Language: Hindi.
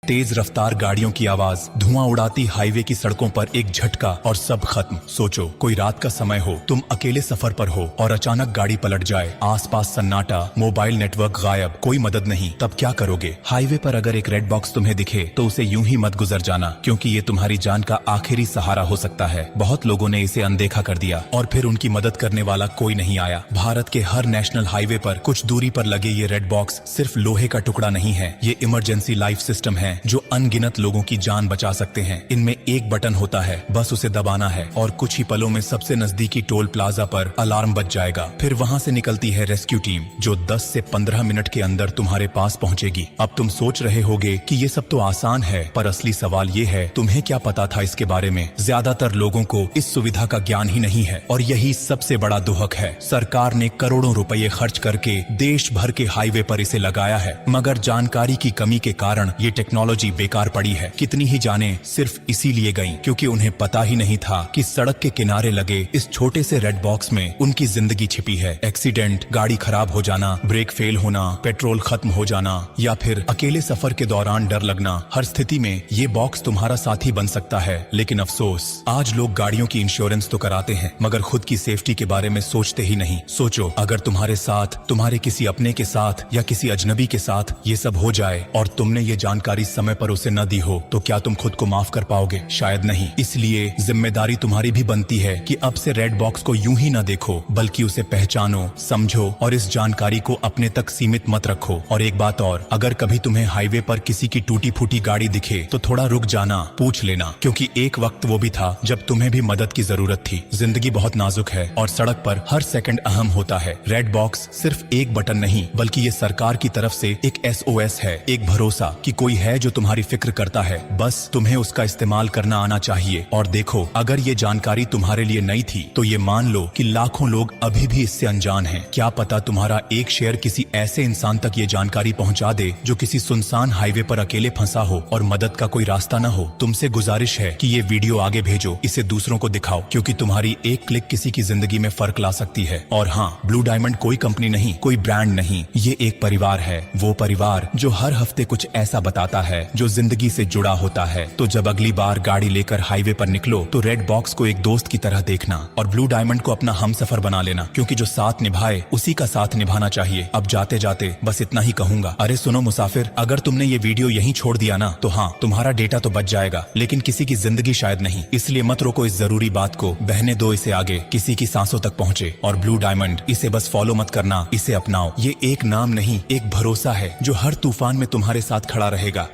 तेज रफ्तार गाड़ियों की आवाज, धुआं उड़ाती हाईवे की सड़कों पर एक झटका और सब खत्म। सोचो कोई रात का समय हो, तुम अकेले सफर पर हो और अचानक गाड़ी पलट जाए, आसपास सन्नाटा, मोबाइल नेटवर्क गायब, कोई मदद नहीं, तब क्या करोगे? हाईवे पर अगर एक रेड बॉक्स तुम्हें दिखे तो उसे यूं ही मत गुजर जाना, क्योंकि ये तुम्हारी जान का आखिरी सहारा हो सकता है। बहुत लोगों ने इसे अनदेखा कर दिया और फिर उनकी मदद करने वाला कोई नहीं आया। भारत के हर नेशनल हाईवे पर कुछ दूरी पर लगे ये रेड बॉक्स सिर्फ लोहे का टुकड़ा नहीं है, ये इमरजेंसी लाइफ सिस्टम है जो अनगिनत लोगों की जान बचा सकते हैं। इनमें एक बटन होता है, बस उसे दबाना है और कुछ ही पलों में सबसे नजदीकी टोल प्लाजा पर अलार्म बज जाएगा। फिर वहां से निकलती है रेस्क्यू टीम जो 10 से 15 मिनट के अंदर तुम्हारे पास पहुंचेगी। अब तुम सोच रहे होगे कि ये सब तो आसान है, पर असली सवाल ये है, तुम्हें क्या पता था इसके बारे में? ज्यादातर लोगों को इस सुविधा का ज्ञान ही नहीं है और यही सबसे बड़ा दुहक है। सरकार ने करोड़ों रुपए खर्च करके देश भर के हाईवे पर इसे लगाया है, मगर जानकारी की कमी के कारण ये टेक्नोलॉजी बेकार पड़ी है। कितनी ही जानें सिर्फ इसीलिए गईं क्योंकि उन्हें पता ही नहीं था कि सड़क के किनारे लगे इस छोटे से रेड बॉक्स में उनकी जिंदगी छिपी है। एक्सीडेंट, गाड़ी खराब हो जाना, ब्रेक फेल होना, पेट्रोल खत्म हो जाना या फिर अकेले सफर के दौरान डर लगना, हर स्थिति में ये बॉक्स तुम्हारा साथी बन सकता है। लेकिन अफसोस, आज लोग गाड़ियों की इंश्योरेंस तो कराते हैं मगर खुद की सेफ्टी के बारे में सोचते ही नहीं। सोचो अगर तुम्हारे साथ, तुम्हारे किसी अपने के साथ या किसी अजनबी के साथ ये सब हो जाए और तुमने ये जानकारी समय पर उसे न दी हो तो क्या तुम खुद को माफ कर पाओगे? शायद नहीं। इसलिए जिम्मेदारी तुम्हारी भी बनती है कि अब से रेड बॉक्स को यूं ही न देखो, बल्कि उसे पहचानो, समझो और इस जानकारी को अपने तक सीमित मत रखो। और एक बात और, अगर कभी तुम्हें हाईवे पर किसी की टूटी फूटी गाड़ी दिखे तो थोड़ा रुक जाना, पूछ लेना, क्योंकि एक वक्त वो भी था जब तुम्हें भी मदद की जरूरत थी। जिंदगी बहुत नाजुक है और सड़क पर हर सेकंड अहम होता है। रेड बॉक्स सिर्फ एक बटन नहीं, बल्कि ये सरकार की तरफ से एक SOS है, एक भरोसा कि कोई है जो तुम्हारी फिक्र करता है। बस तुम्हें उसका इस्तेमाल करना आना चाहिए। और देखो, अगर ये जानकारी तुम्हारे लिए नई थी तो ये मान लो कि लाखों लोग अभी भी इससे अनजान हैं। क्या पता तुम्हारा एक शेयर किसी ऐसे इंसान तक ये जानकारी पहुंचा दे जो किसी सुनसान हाईवे पर अकेले फंसा हो और मदद का कोई रास्ता न हो। तुमसे गुजारिश है कि ये वीडियो आगे भेजो, इसे दूसरों को दिखाओ, क्योंकि तुम्हारी एक क्लिक किसी की जिंदगी में फर्क ला सकती है। और हाँ, ब्लू डायमंड कोई कंपनी नहीं, कोई ब्रांड नहीं, ये एक परिवार है। वो परिवार जो हर हफ्ते कुछ ऐसा बताता है जो जिंदगी से जुड़ा होता है। तो जब अगली बार गाड़ी लेकर हाईवे पर निकलो तो रेड बॉक्स को एक दोस्त की तरह देखना और ब्लू डायमंड को अपना हमसफर बना लेना, क्योंकि जो साथ निभाए उसी का साथ निभाना चाहिए। अब जाते जाते बस इतना ही कहूंगा, अरे सुनो मुसाफिर, अगर तुमने ये वीडियो यहीं छोड़ दिया ना तो हाँ, तुम्हारा डेटा तो बच जाएगा, लेकिन किसी की जिंदगी शायद नहीं। इसलिए मत रोको इस जरूरी बात को, बहने दो इसे आगे, किसी की सांसों तक पहुंचे। और ब्लू डायमंड, इसे बस फॉलो मत करना, इसे अपनाओ। ये एक नाम नहीं, एक भरोसा है जो हर तूफान में तुम्हारे साथ खड़ा रहेगा।